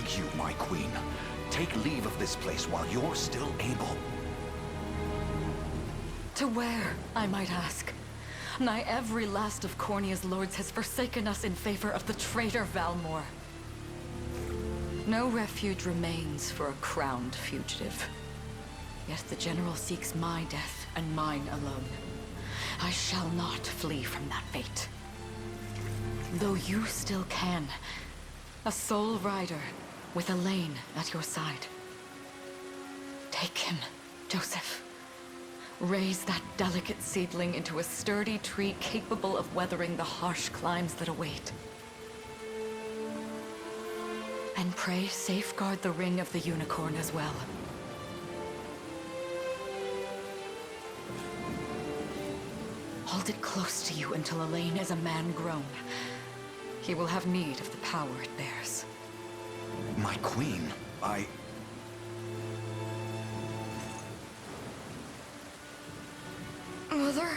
beg you, my queen, take leave of this place while you're still able. To where, I might ask? Nigh every last of Cornia's lords has forsaken us in favor of the traitor Valmor. No refuge remains for a crowned fugitive. Yet the general seeks my death and mine alone. I shall not flee from that fate. Though you still can, a sole rider with Elaine at your side. Take him, Joseph. Raise that delicate seedling into a sturdy tree capable of weathering the harsh climes that await. And pray safeguard the ring of the unicorn as well. Hold it close to you until Elaine is a man grown. He will have need of the power it bears. My queen, Mother?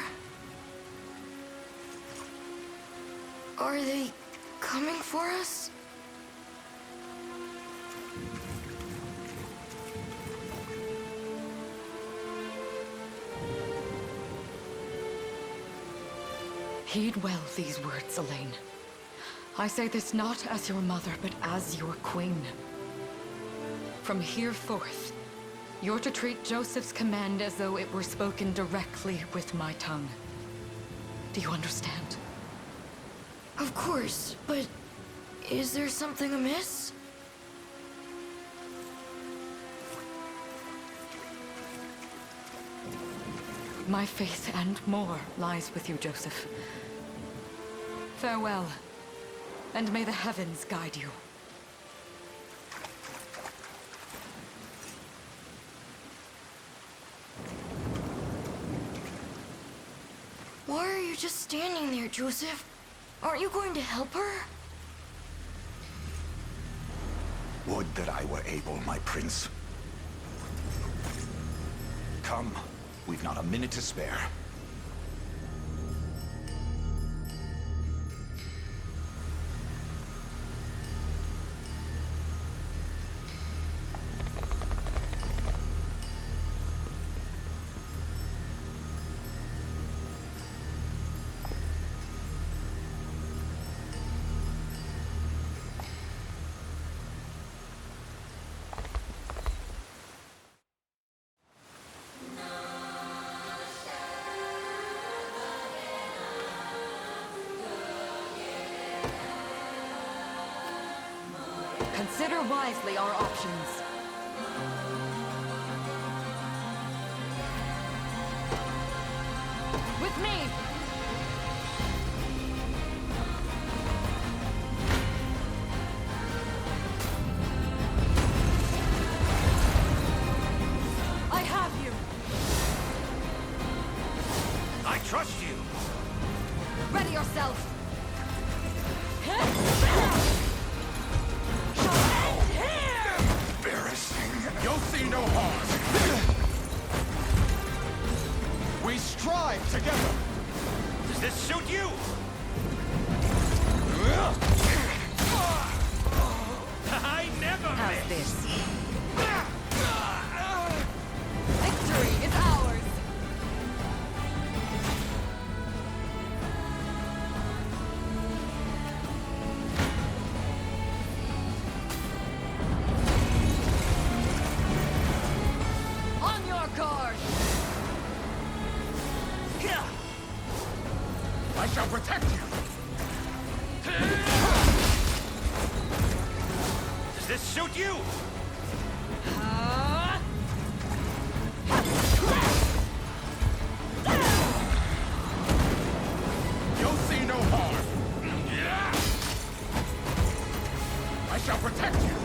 Are they coming for us? Heed well these words, Elaine. I say this not as your mother, but as your queen. From here forth, you're to treat Joseph's command as though it were spoken directly with my tongue. Do you understand? Of course, but is there something amiss? My faith and more lies with you, Joseph. Farewell, and may the heavens guide you. Why are you just standing there, Joseph? Aren't you going to help her? would that I were able, my prince. Come, we've not a minute to spare. Consider wisely our options. With me! I have you! I trust you! Ready yourself! You'll see no harm. We strive together. Does this suit you? I never How's miss. this? Victory is ours! On your guard! I shall protect you. Does this suit you? You'll see no harm. I shall protect you.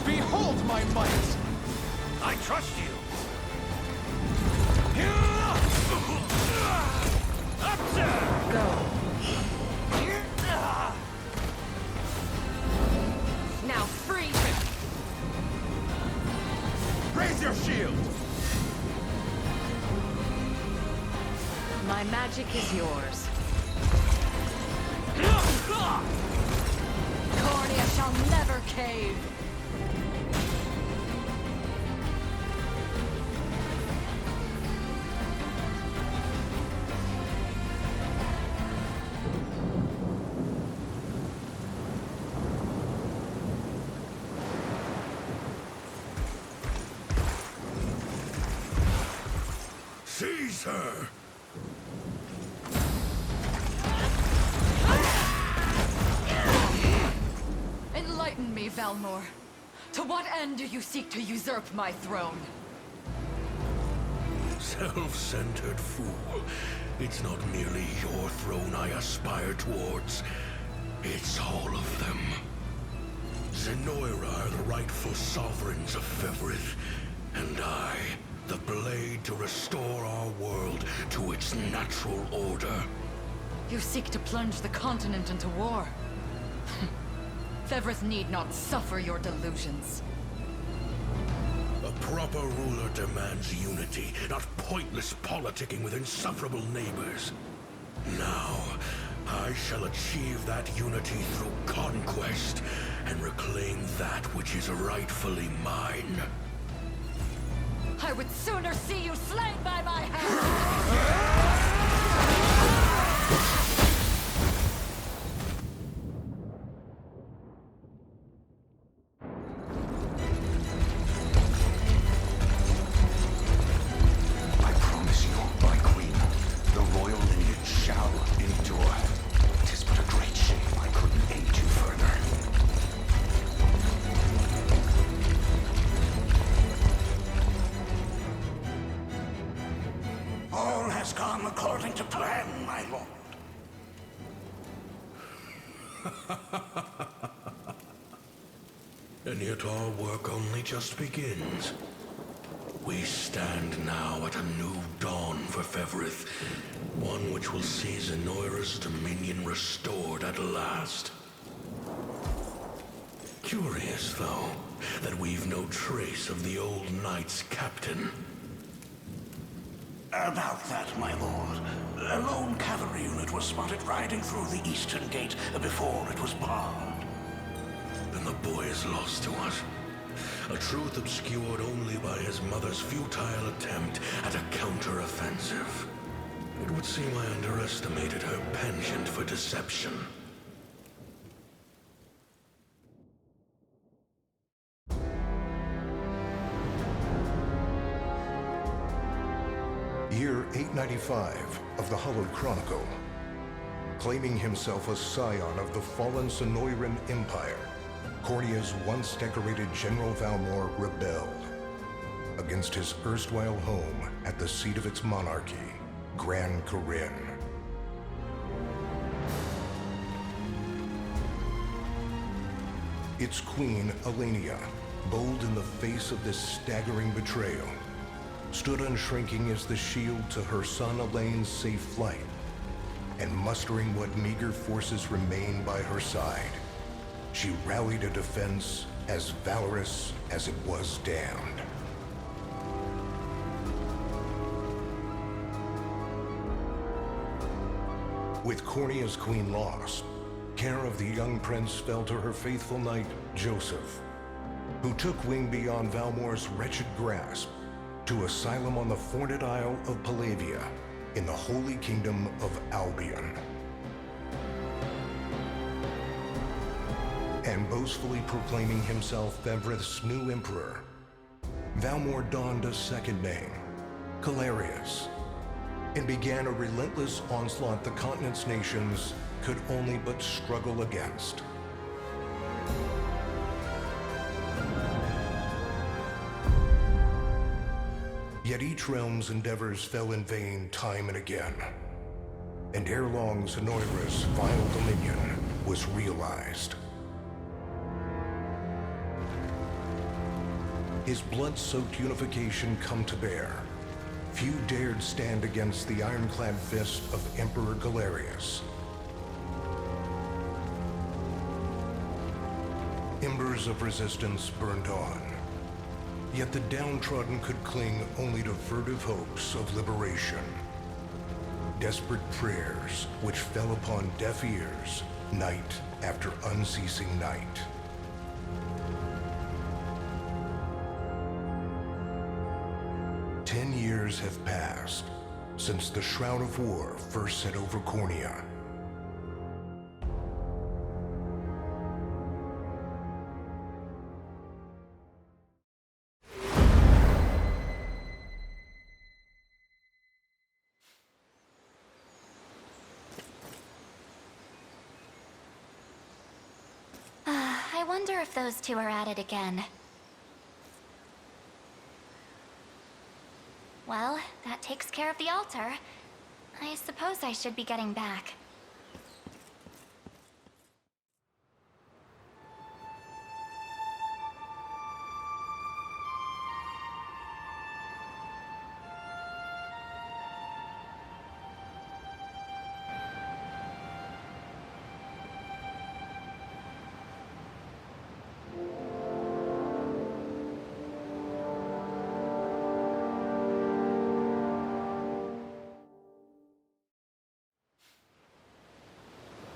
Behold my might. I trust you. Up, sir! Go. Now freeze him! Raise your shield! My magic is yours. cave. Caesar! Enlighten me, Valmor. To what end do you seek to usurp my throne? Self-centered fool. It's not merely your throne I aspire towards. It's all of them. Zenoira are the rightful sovereigns of Fevrith, and I, the blade to restore our world to its natural order. You seek to plunge the continent into war. Fevrith need not suffer your delusions. A proper ruler demands unity, not pointless politicking with insufferable neighbors. Now, I shall achieve that unity through conquest, and reclaim that which is rightfully mine. I would sooner see you slain by my hand! I promise you, my queen, the royal lineage shall endure. 'Tis but a great shame I couldn't aid you further. All has gone according to plan, my lord. And yet our work only just begins. We stand now at a new dawn for Fevrith, one which will see Zenoira's dominion restored at last. Curious, though, that we've no trace of the old knight's captain. About that, my lord. A lone cavalry unit was spotted riding through the eastern gate before it was barred. Then the boy is lost to us. A truth obscured only by his mother's futile attempt at a counter-offensive. It would seem I underestimated her penchant for deception. Year 895 of the Hallowed Chronicle. Claiming himself a scion of the fallen Sonoran Empire, Cornea's once decorated General Valmor rebelled against his erstwhile home at the seat of its monarchy, Gran Corinne. Its queen, Elenia, bold in the face of this staggering betrayal, stood unshrinking as the shield to her son Elaine's safe flight, and mustering what meager forces remained by her side, she rallied a defense as valorous as it was damned. With Cornea's queen lost, care of the young prince fell to her faithful knight, Joseph, who took wing beyond Valmor's wretched grasp to asylum on the Forned Isle of Palavia in the Holy Kingdom of Albion. And boastfully proclaiming himself Fevrith's new emperor, Valmor donned a second name, Calarius, and began a relentless onslaught the continent's nations could only but struggle against. Yet each realm's endeavors fell in vain time and again, and ere long Zenoira's vile dominion was realized. His blood-soaked unification come to bear, few dared stand against the ironclad fist of Emperor Galerius. Embers of resistance burned on, yet the downtrodden could cling only to furtive hopes of liberation. Desperate prayers which fell upon deaf ears night after unceasing night. 10 years have passed since the Shroud of War first set over Cornea. I wonder if those two are at it again. Well, that takes care of the altar. I suppose I should be getting back.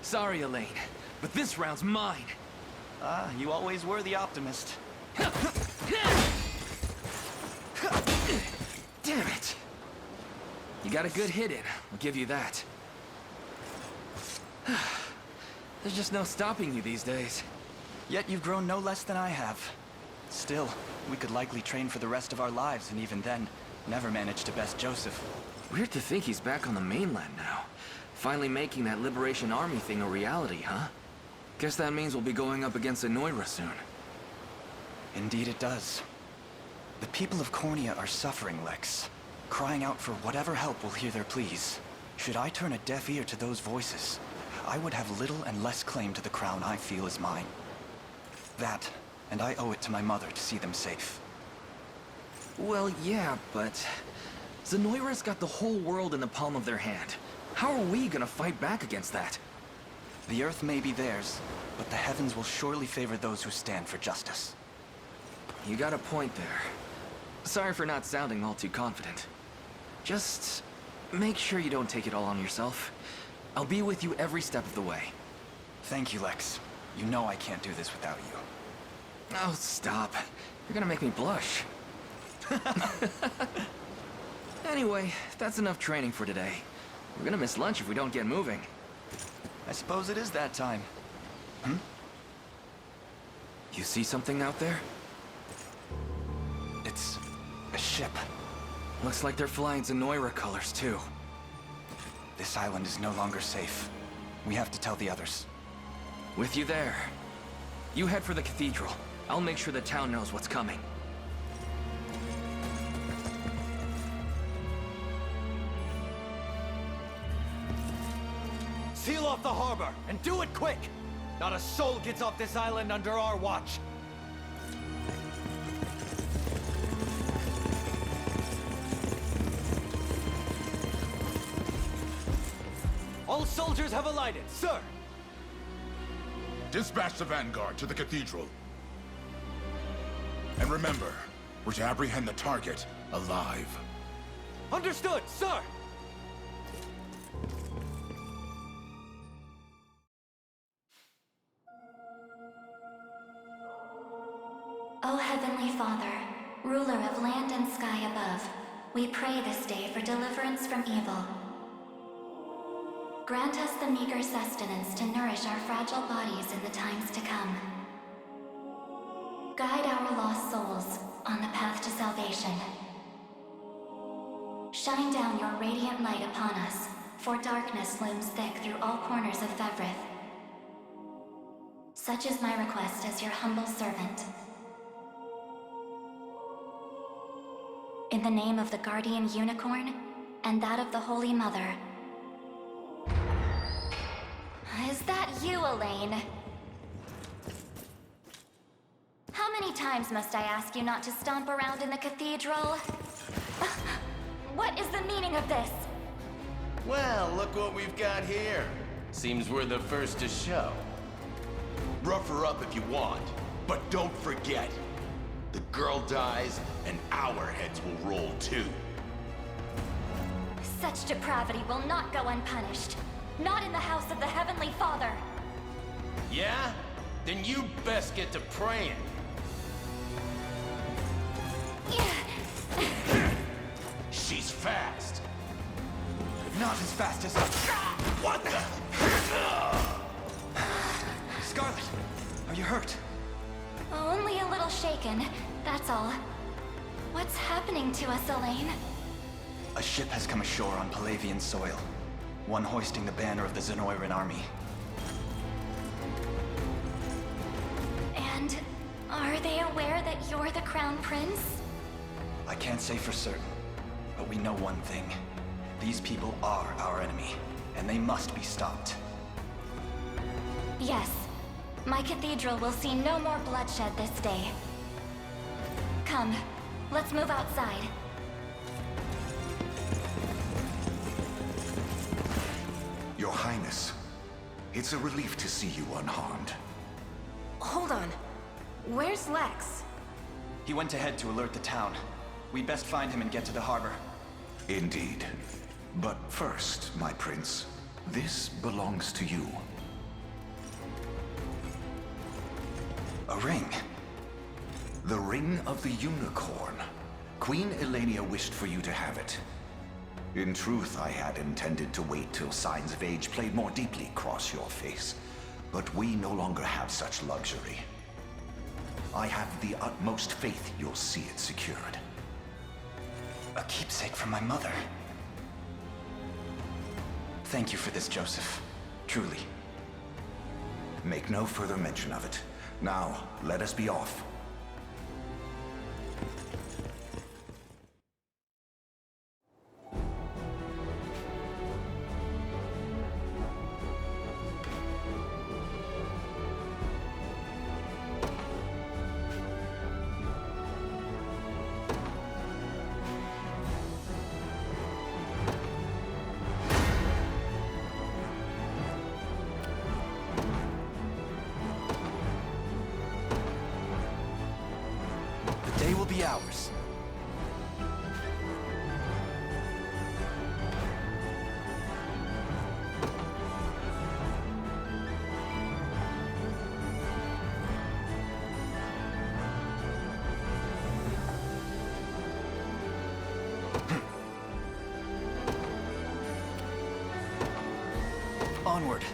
Sorry, Elaine, but this round's mine. Ah, you always were the optimist. Damn it! You got a good hit in, I'll give you that. There's just no stopping you these days. Yet you've grown no less than I have. Still, we could likely train for the rest of our lives, and even then, never manage to best Joseph. Weird to think he's back on the mainland now. Finally making that Liberation Army thing a reality, huh? Guess that means we'll be going up against Anoira soon. Indeed it does. The people of Cornea are suffering, Lex. Crying out for whatever help will hear their pleas. Should I turn a deaf ear to those voices, I would have little and less claim to the crown I feel is mine. That, and I owe it to my mother to see them safe. Well, yeah, but... Zenoira's got the whole world in the palm of their hand. How are we gonna fight back against that? The Earth may be theirs, but the heavens will surely favor those who stand for justice. You got a point there. Sorry for not sounding all too confident. Just make sure you don't take it all on yourself. I'll be with you every step of the way. Thank you, Lex. You know I can't do this without you. Oh, stop. You're gonna make me blush. Anyway, that's enough training for today. We're gonna miss lunch if we don't get moving. I suppose it is that time. You see something out there? It's a ship. Looks like they're flying Zenoira colors, too. This island is no longer safe. We have to tell the others. With you there. You head for the cathedral. I'll make sure the town knows what's coming. Seal off the harbor, and do it quick! Not a soul gets off this island under our watch. All soldiers have alighted, sir! Dispatch the vanguard to the cathedral. And remember, we're to apprehend the target alive. Understood, sir! O Heavenly Father, ruler of land and sky above, we pray this day for deliverance from evil. Grant us the meager sustenance to nourish our fragile bodies in the times to come. Guide our lost souls on the path to salvation. Shine down your radiant light upon us, for darkness looms thick through all corners of Fevrith. Such is my request as your humble servant. In the name of the Guardian Unicorn, and that of the Holy Mother. Is that you, Elaine? How many times must I ask you not to stomp around in the cathedral? What is the meaning of this? Well, look what we've got here. Seems we're the first to show. Rough her up if you want, but don't forget. The girl dies, and our heads will roll too. Such depravity will not go unpunished. Not in the house of the Heavenly Father. Yeah? then you best get to praying. She's fast. Not as fast as... What the? Scarlet, are you hurt? Only a little shaken, that's all. What's happening to us, Elaine? A ship has come ashore on Palavian soil. One hoisting the banner of the Zenoiran army. And are they aware that you're the Crown Prince? I can't say for certain, but we know one thing. These people are our enemy, and they must be stopped. Yes. My cathedral will see no more bloodshed this day. Come, let's move outside. Your Highness, it's a relief to see you unharmed. Hold on. Where's Lex? He went ahead to alert the town. We'd best find him and get to the harbor. Indeed. But first, my prince, this belongs to you. A ring. The Ring of the Unicorn. Queen Elenia wished for you to have it. In truth, I had intended to wait till signs of age played more deeply across your face. But we no longer have such luxury. I have the utmost faith you'll see it secured. A keepsake from my mother. Thank you for this, Joseph. Truly. Make no further mention of it. Now, let us be off. The day will be ours. Onward.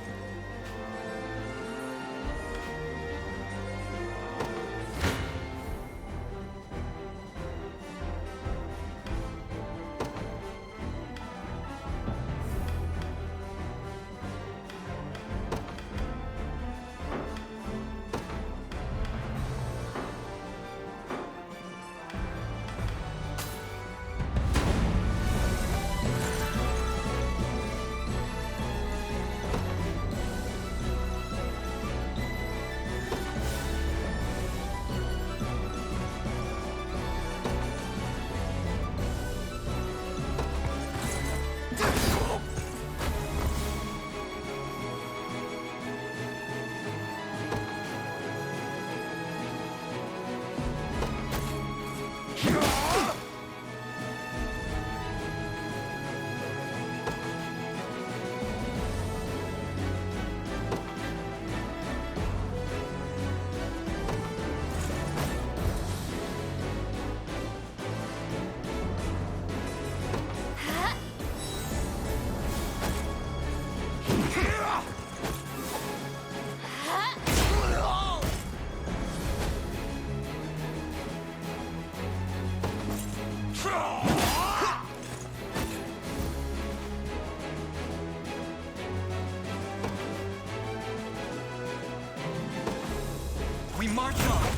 We march on!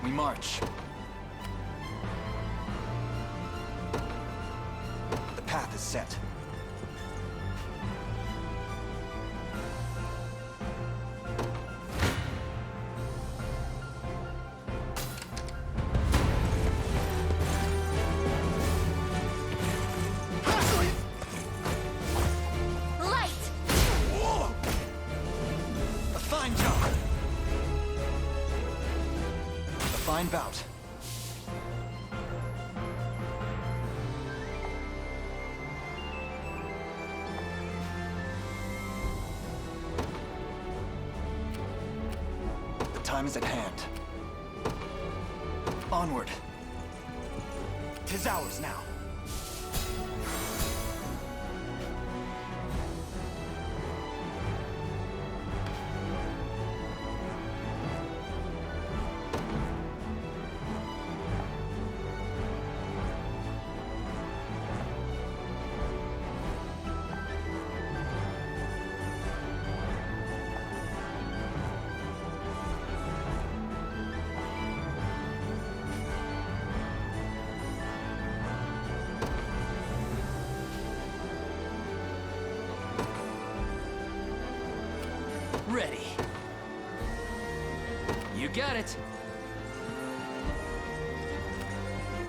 We march. The path is set. fine bout. The time is at hand. Onward. 'Tis ours now. Ready. You got it.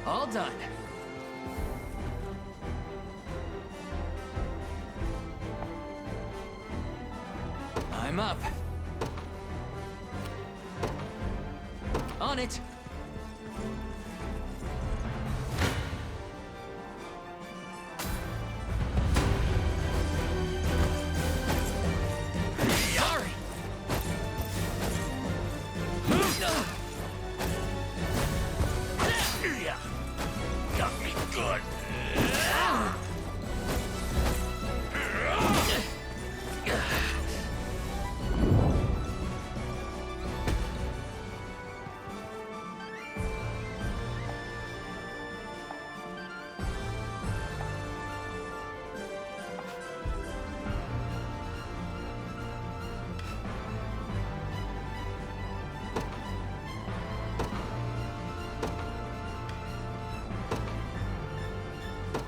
All done. I'm up. On it. Sorry. Yeah. Got me good.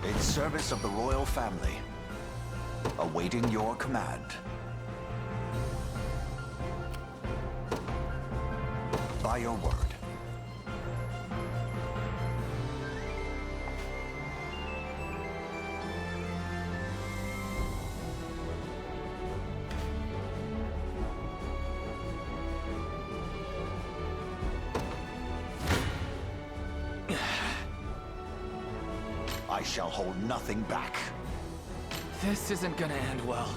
In service of the royal family, awaiting your command. By your word. I shall hold nothing back. This isn't gonna end well.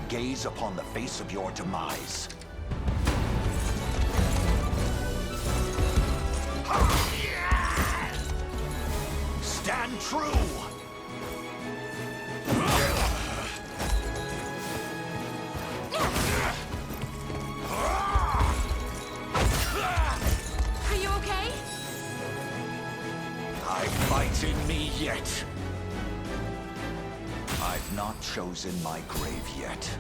Gaze upon the face of your demise. Stand true! Are you okay? I fight in me yet. I've not chosen my grave yet.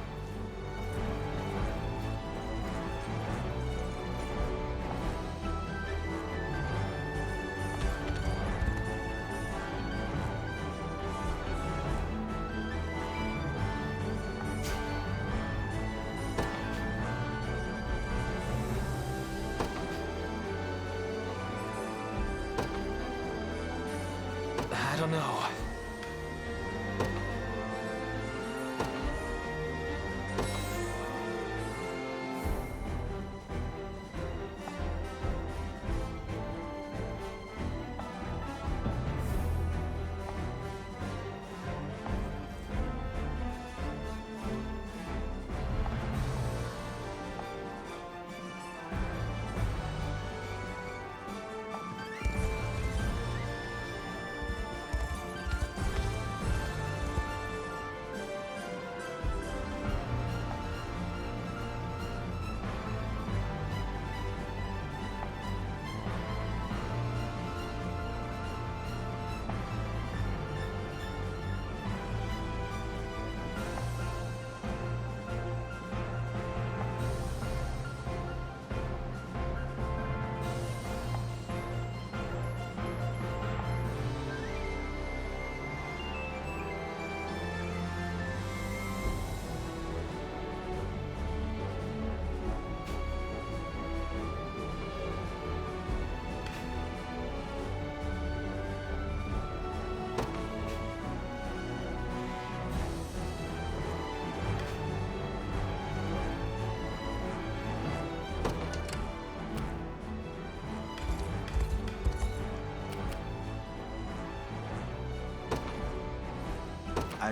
I don't know.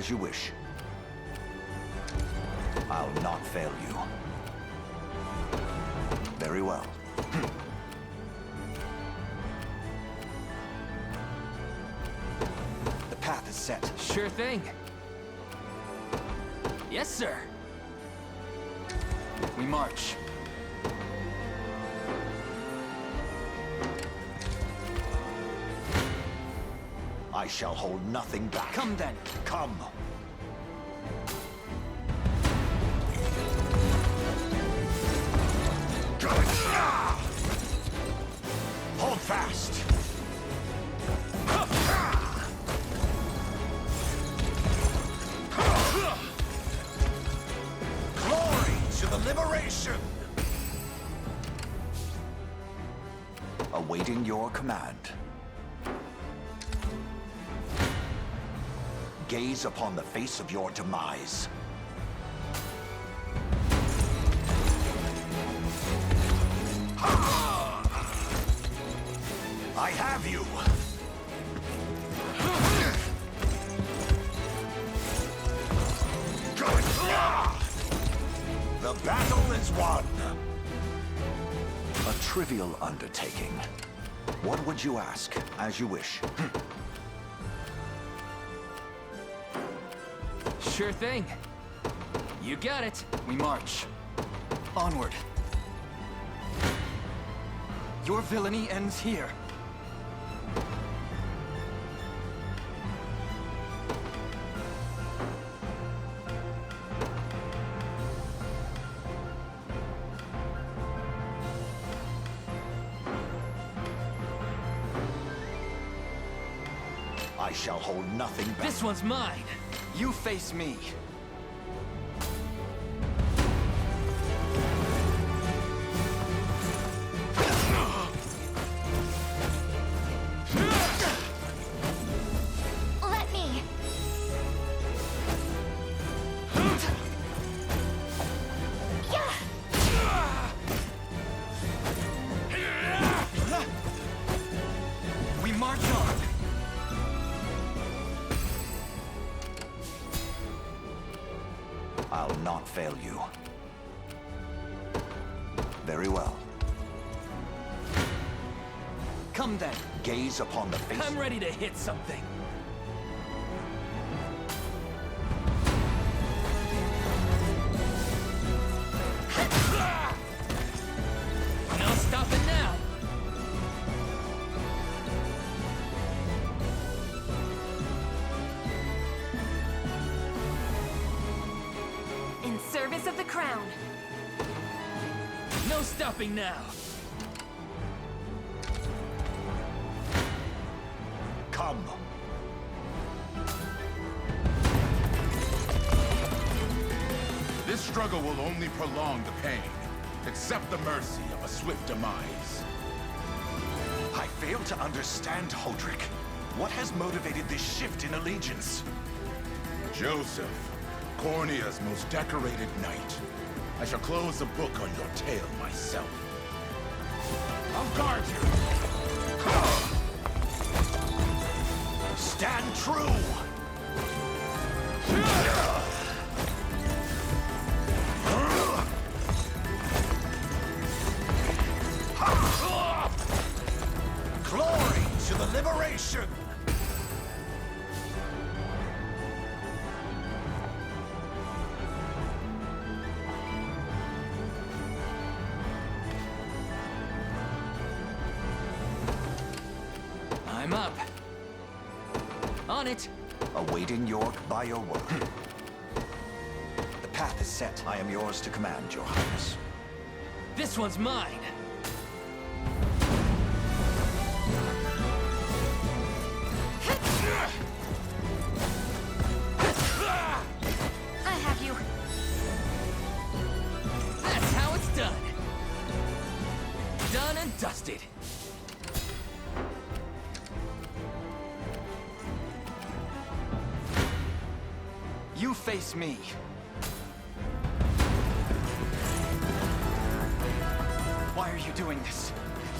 As you wish. I'll not fail you. Very well. The path is set. Sure thing. Yes, sir. We march. I shall hold nothing back. Come then. Come. Hold fast. Glory to the liberation. Awaiting your command. Gaze upon the face of your demise. I have you! The battle is won! A trivial undertaking. What would you ask? As you wish. Sure thing. You got it. We march. Onward. Your villainy ends here. I shall hold nothing back. This one's mine. You face me. Let me. We march on. I'll not fail you. Very well. Come then. Gaze upon the face. I'm ready to hit something. No stopping now. In service of the crown. No stopping now. Come. This struggle will only prolong the pain. Accept the mercy of a swift demise. I fail to understand, Hodrick. What has motivated this shift in allegiance? Joseph, Cornia's most decorated knight. I shall close the book on your tale myself. I'll guard you! Stand true! Glory to the liberation! I'm up. On it. Awaiting York by your word. The path is set. I am yours to command, Your Highness. This one's mine. I have you. That's how it's done. Done and dusted. You face me. Why are you doing this?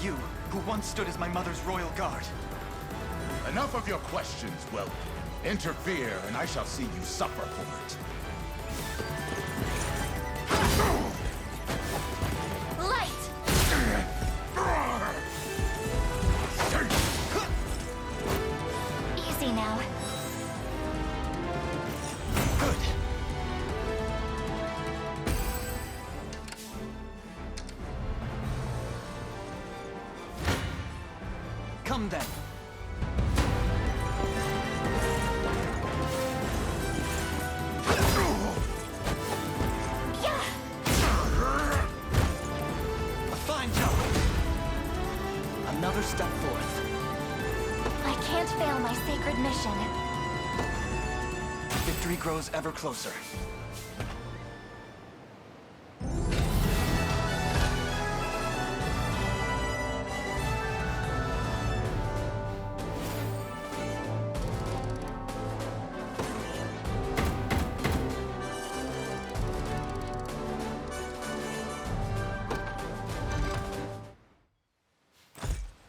You, who once stood as my mother's royal guard. Enough of your questions, Whelp. Interfere, and I shall see you suffer for it. Light! Easy now. Good. Come then. A fine job. Another step forth. I can't fail my sacred mission. Victory grows ever closer.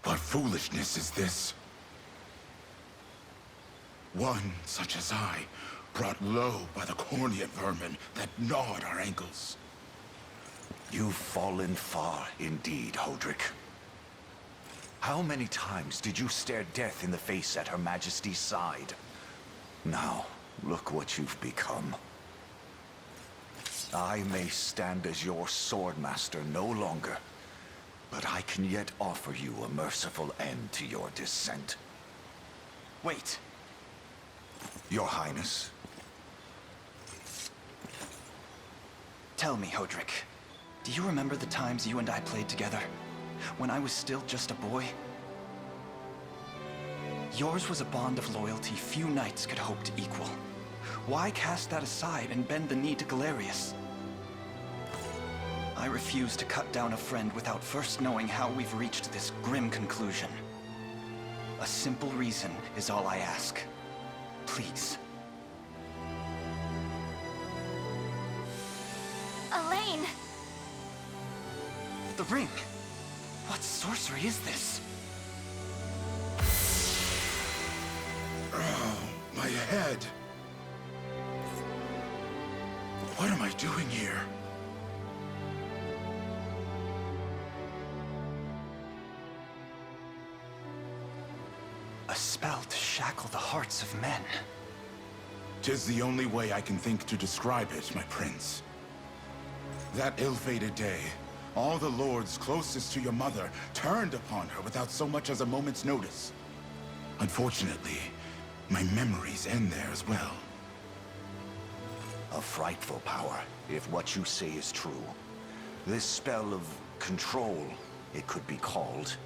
What foolishness is this? One such as I, brought low by the cornea vermin that gnawed our ankles. You've fallen far indeed, Hodrick. How many times did you stare death in the face at Her Majesty's side? Now, look what you've become. I may stand as your swordmaster no longer, but I can yet offer you a merciful end to your descent. Wait. Your Highness. Tell me, Hodrick, do you remember the times you and I played together? When I was still just a boy? Yours was a bond of loyalty few knights could hope to equal. Why cast that aside and bend the knee to Galerius? I refuse to cut down a friend without first knowing how we've reached this grim conclusion. A simple reason is all I ask. Please. Elaine! The ring! What sorcery is this? Oh, my head. What am I doing here? A spell to shackle the hearts of men. 'Tis the only way I can think to describe it, my prince. That ill-fated day, all the lords closest to your mother turned upon her without so much as a moment's notice. Unfortunately, my memories end there as well. A frightful power, if what you say is true. This spell of control, it could be called.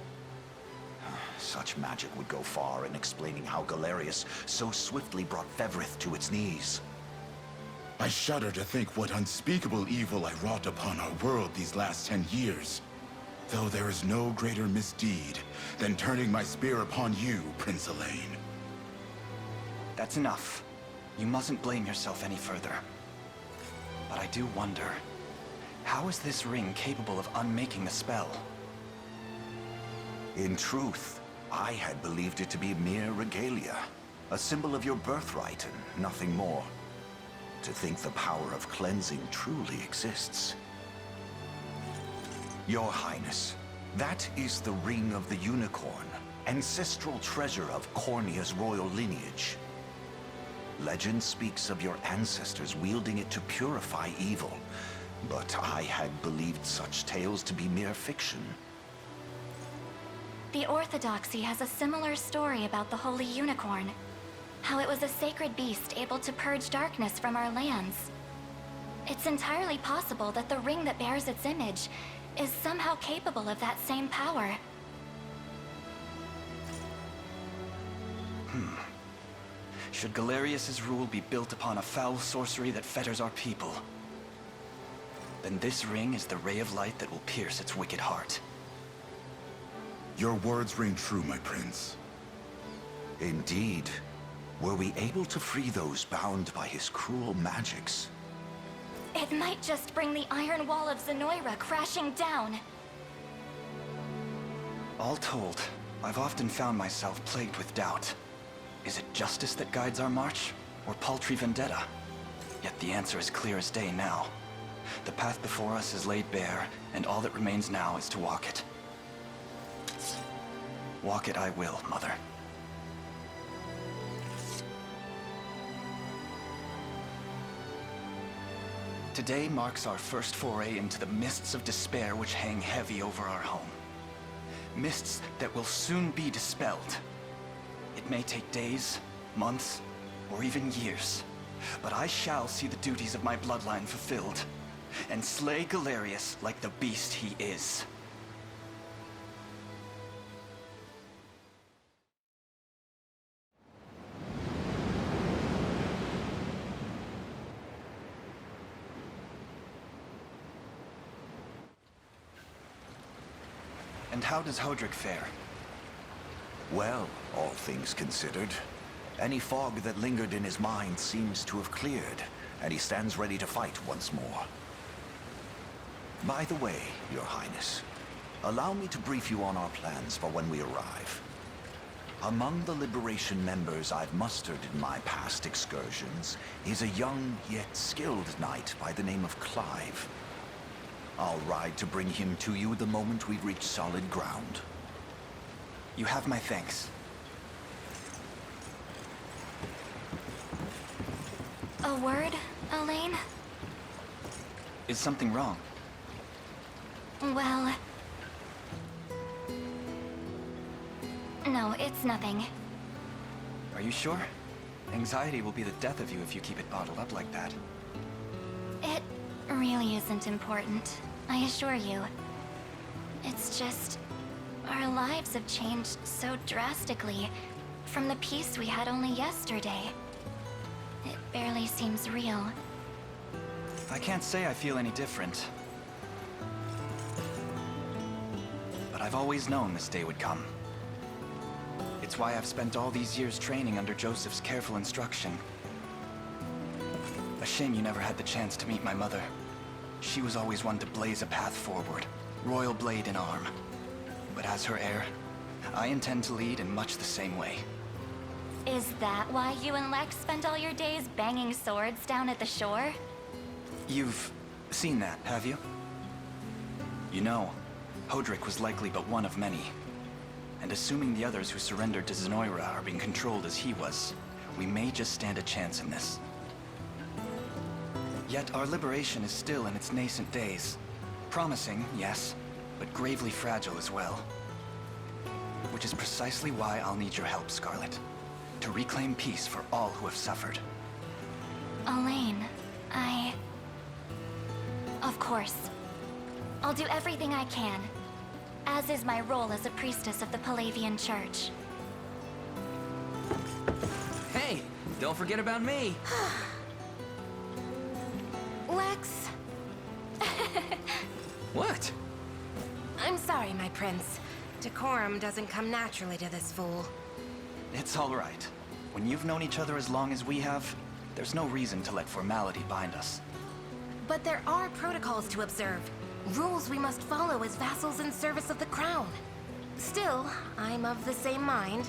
Such magic would go far in explaining how Galerius so swiftly brought Fevrith to its knees. I shudder to think what unspeakable evil I wrought upon our world these last 10 years. Though there is no greater misdeed than turning my spear upon you, Prince Elaine. That's enough. You mustn't blame yourself any further. But I do wonder, how is this ring capable of unmaking the spell? In truth, I had believed it to be mere regalia, a symbol of your birthright and nothing more. To think the power of cleansing truly exists. Your Highness, that is the Ring of the Unicorn, ancestral treasure of Cornea's royal lineage. Legend speaks of your ancestors wielding it to purify evil, but I had believed such tales to be mere fiction. The Orthodoxy has a similar story about the Holy Unicorn. How it was a sacred beast able to purge darkness from our lands. It's entirely possible that the ring that bears its image is somehow capable of that same power. Should Galerius's rule be built upon a foul sorcery that fetters our people, then this ring is the ray of light that will pierce its wicked heart. Your words ring true, my prince. Indeed. Were we able to free those bound by his cruel magics? It might just bring the Iron Wall of Zenoira crashing down. All told, I've often found myself plagued with doubt. Is it justice that guides our march, or paltry vendetta? Yet the answer is clear as day now. The path before us is laid bare, and all that remains now is to walk it. Walk it I will, Mother. Today marks our first foray into the mists of despair which hang heavy over our home. Mists that will soon be dispelled. It may take days, months, or even years, but I shall see the duties of my bloodline fulfilled, and slay Galerius like the beast he is. And how does Hodrick fare? Well, all things considered, any fog that lingered in his mind seems to have cleared, and he stands ready to fight once more. By the way, Your Highness, allow me to brief you on our plans for when we arrive. Among the Liberation members I've mustered in my past excursions is a young yet skilled knight by the name of Clive. I'll ride to bring him to you the moment we reach solid ground. You have my thanks. A word, Elaine? Is something wrong? Well... No, it's nothing. Are you sure? Anxiety will be the death of you if you keep it bottled up like that. It really isn't important, I assure you. It's just... our lives have changed so drastically from the peace we had only yesterday. It barely seems real. I can't say I feel any different. But I've always known this day would come. It's why I've spent all these years training under Joseph's careful instruction. A shame you never had the chance to meet my mother. She was always one to blaze a path forward, royal blade in arm. But as her heir, I intend to lead in much the same way. Is that why you and Lex spent all your days banging swords down at the shore? You've seen that, have you? You know, Hodrick was likely but one of many. And assuming the others who surrendered to Zenoira are being controlled as he was, we may just stand a chance in this. Yet our liberation is still in its nascent days. Promising, yes, but gravely fragile as well. Which is precisely why I'll need your help, Scarlet. To reclaim peace for all who have suffered. Elaine, Of course. I'll do everything I can, as is my role as a priestess of the Palavian Church. Hey, don't forget about me. Lex. What? I'm sorry, my prince. Decorum doesn't come naturally to this fool. It's all right. When you've known each other as long as we have, there's no reason to let formality bind us. But there are protocols to observe. Rules we must follow as vassals in service of the crown. Still, I'm of the same mind.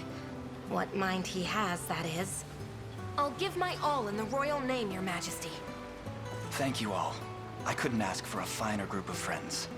What mind he has, that is. I'll give my all in the royal name, Your Majesty. Thank you all. I couldn't ask for a finer group of friends.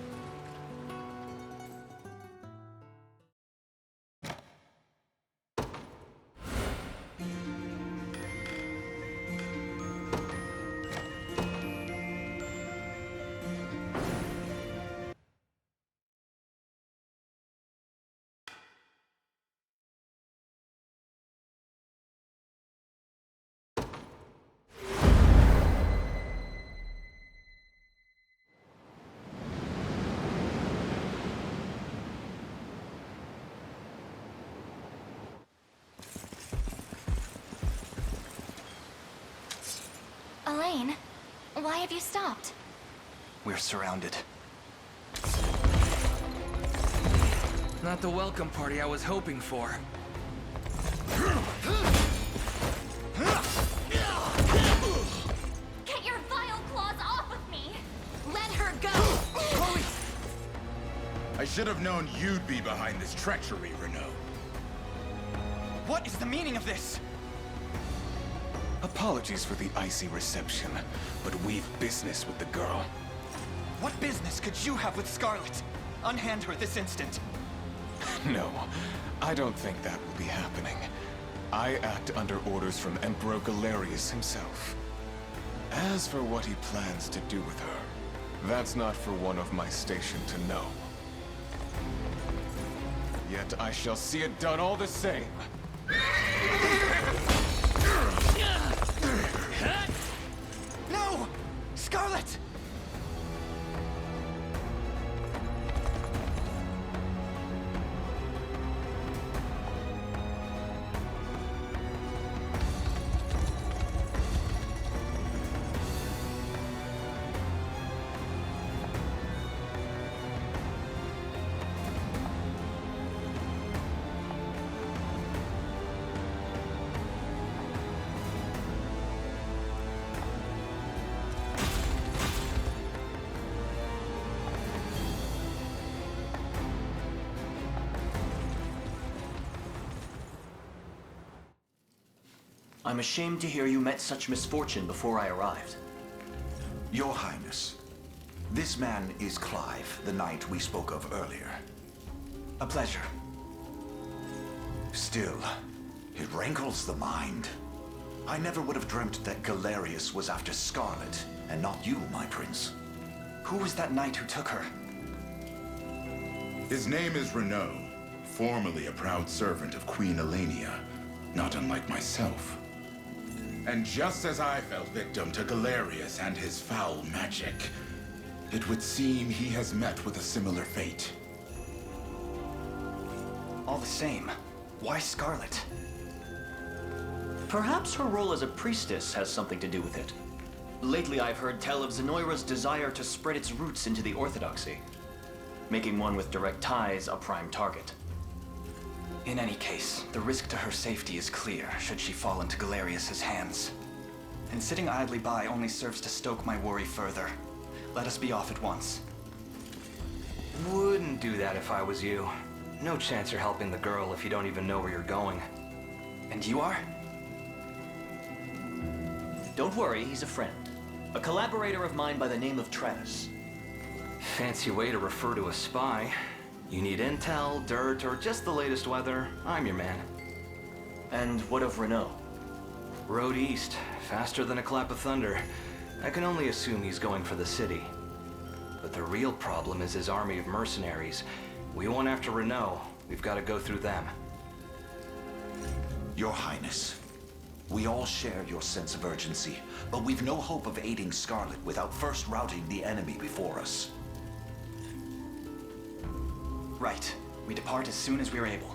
Elaine, why have you stopped? We're surrounded. Not the welcome party I was hoping for. Get your vile claws off of me! Let her go! Chloe! I should have known you'd be behind this treachery, Renaud. What is the meaning of this? Apologies for the icy reception, but we've business with the girl. What business could you have with Scarlet? Unhand her this instant. No, I don't think that will be happening. I act under orders from Emperor Galerius himself. As for what he plans to do with her, that's not for one of my station to know. Yet I shall see it done all the same. No! Scarlet! I'm ashamed to hear you met such misfortune before I arrived. Your Highness, this man is Clive, the knight we spoke of earlier. A pleasure. Still, it rankles the mind. I never would have dreamt that Galerius was after Scarlet, and not you, my prince. Who was that knight who took her? His name is Renaud, formerly a proud servant of Queen Elenia, not unlike myself. And just as I fell victim to Galerius and his foul magic, it would seem he has met with a similar fate. All the same, why Scarlet? Perhaps her role as a priestess has something to do with it. Lately I've heard tell of Zenoira's desire to spread its roots into the Orthodoxy, making one with direct ties a prime target. In any case, the risk to her safety is clear should she fall into Galerius's hands. And sitting idly by only serves to stoke my worry further. Let us be off at once. Wouldn't do that if I was you. No chance you're helping the girl if you don't even know where you're going. And you are? Don't worry, he's a friend. A collaborator of mine by the name of Travis. Fancy way to refer to a spy. You need intel, dirt, or just the latest weather, I'm your man. And what of Renaud? Road east, faster than a clap of thunder. I can only assume he's going for the city. But the real problem is his army of mercenaries. We won't after Renaud. We've got to go through them. Your Highness, we all share your sense of urgency, but we've no hope of aiding Scarlet without first routing the enemy before us. Right. We depart as soon as we are able.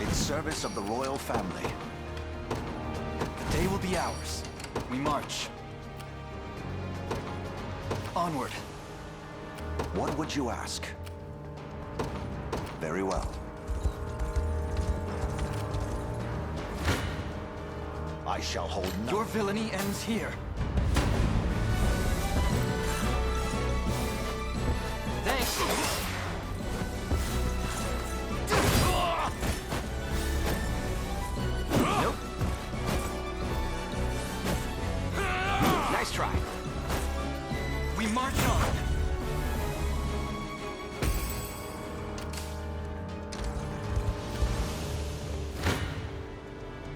In service of the royal family. The day will be ours. We march. Onward. What would you ask? Very well. I shall hold no... Your villainy ends here. Thanks. Nope. Nice try. We march on.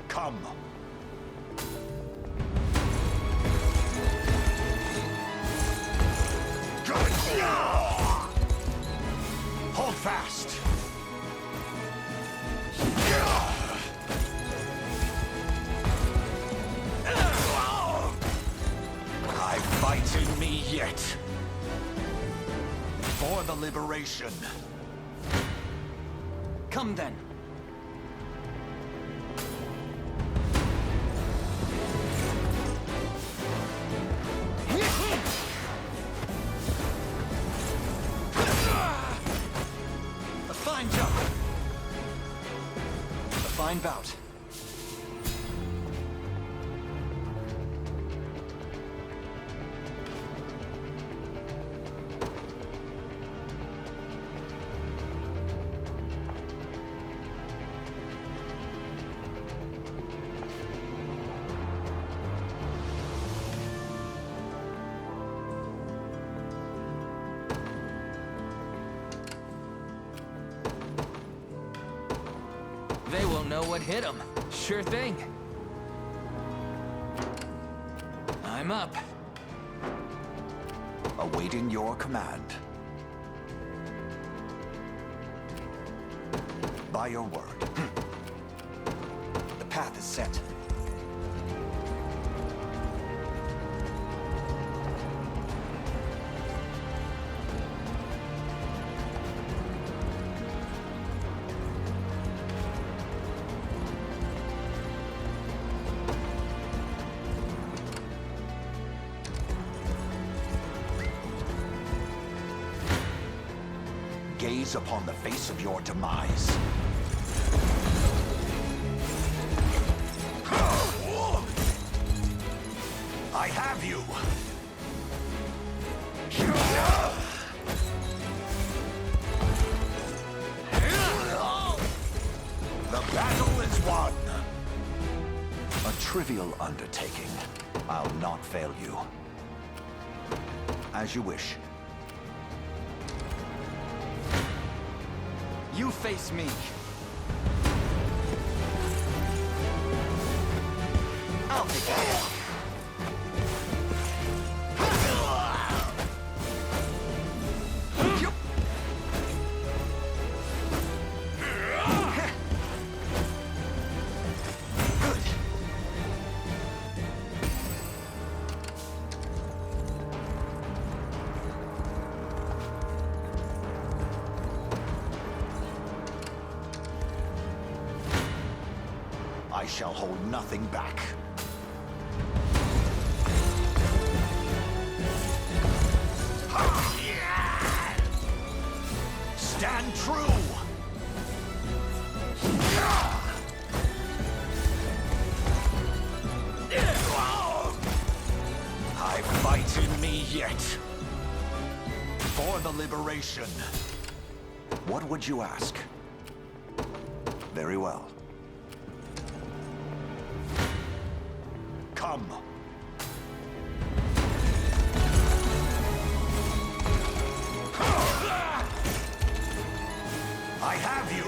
Come. Hold fast. I fight in me yet. For the liberation. Come then. A fine job. A fine bout. They will know what hit them. Sure thing. I'm up. Awaiting your command. By your word. The path is set. Gaze upon the face of your demise. I have you! The battle is won! A trivial undertaking. I'll not fail you. As you wish. You face me. I'll take that. I shall hold nothing back. Stand true! I fight in me yet. For the liberation. What would you ask? Very well. Come. I have you!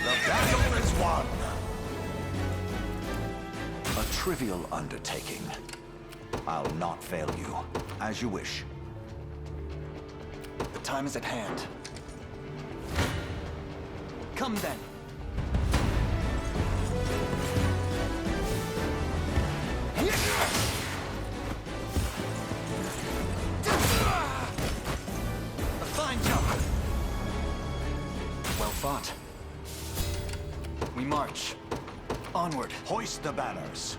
The battle is won! A trivial undertaking. I'll not fail you. As you wish. The time is at hand. Come then. A fine job. Well fought. We march. Onward. Hoist the banners.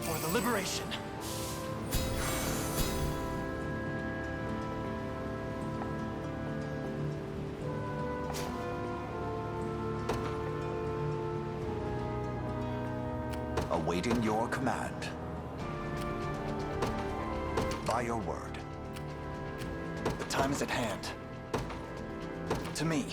For the liberation. Awaiting your command. By your word. The time is at hand. To me.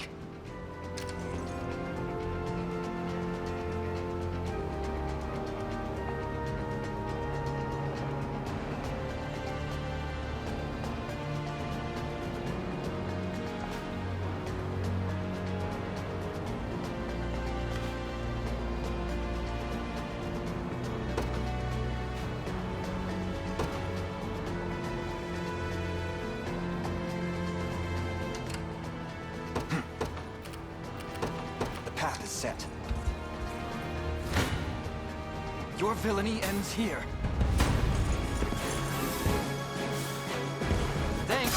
Path is set. Your villainy ends here. Thanks.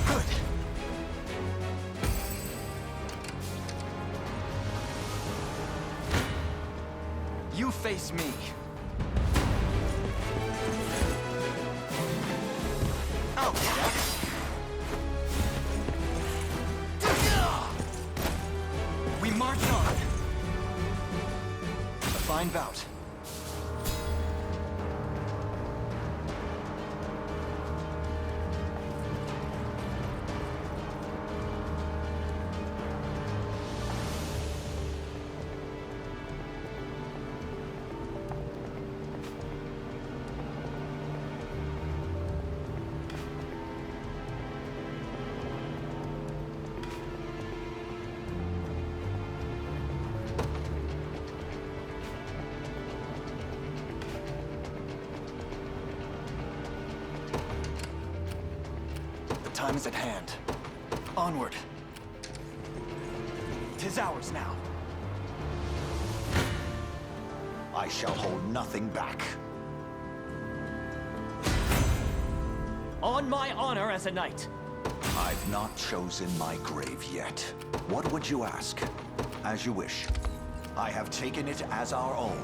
Good. You face me. We march on. A fine bout. Time is at hand. Onward. 'Tis ours now. I shall hold nothing back. On my honor as a knight. I've not chosen my grave yet. What would you ask? As you wish. I have taken it as our own.